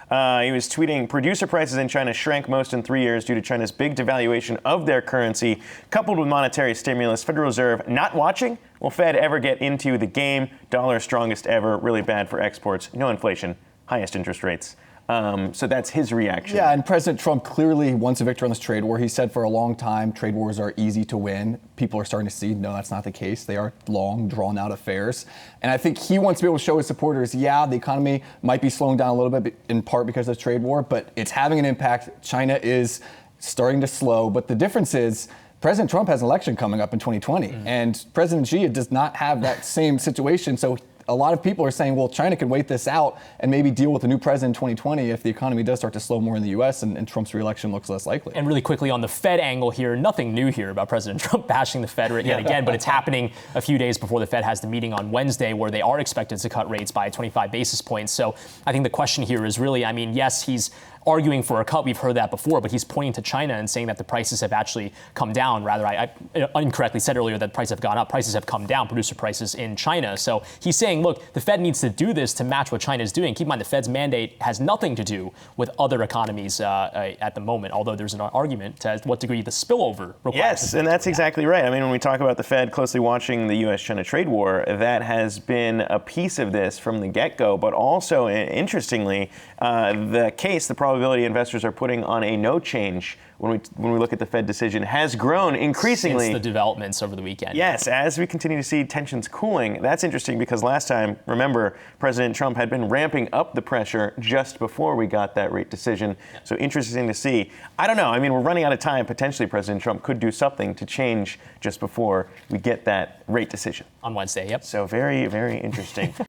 He was tweeting, producer prices in China shrank most in 3 years due to China's big devaluation of their currency, coupled with monetary stimulus. Federal Reserve not watching. Will Fed ever get into the game? Dollar strongest ever, really bad for exports. No inflation, highest interest rates. So that's his reaction. Yeah, and President Trump clearly wants a victory on this trade war. He said for a long time trade wars are easy to win. People are starting to see, no, that's not the case. They are long, drawn-out affairs. And I think he wants to be able to show his supporters, yeah, the economy might be slowing down a little bit, in part because of the trade war, but it's having an impact. China is starting to slow. But the difference is President Trump has an election coming up in 2020, and President Xi does not have that same situation. So a lot of people are saying, well, China can wait this out and maybe deal with a new president in 2020 if the economy does start to slow more in the U.S. and Trump's reelection looks less likely. And really quickly on the Fed angle here, nothing new here about President Trump bashing the Fed yet again, but it's happening a few days before the Fed has the meeting on Wednesday where they are expected to cut rates by 25 basis points. So I think the question here is really, I mean, yes, he's arguing for a cut. We've heard that before, but he's pointing to China and saying that the prices have actually come down. Rather, I incorrectly said earlier that prices have gone up. Prices have come down, producer prices in China. So he's saying, look, the Fed needs to do this to match what China is doing. Keep in mind, the Fed's mandate has nothing to do with other economies at the moment, although there's an argument to what degree the spillover requires. Yes, and that's exactly right. I mean, when we talk about the Fed closely watching the U.S.-China trade war, that has been a piece of this from the get-go, but also, interestingly, the probability investors are putting on a no change when we look at the Fed decision has grown increasingly. Since the developments over the weekend. Yes, as we continue to see tensions cooling. That's interesting because last time, remember, President Trump had been ramping up the pressure just before we got that rate decision. Yeah. So interesting to see. I don't know. I mean, we're running out of time. Potentially, President Trump could do something to change just before we get that rate decision. On Wednesday, yep. So very, very interesting.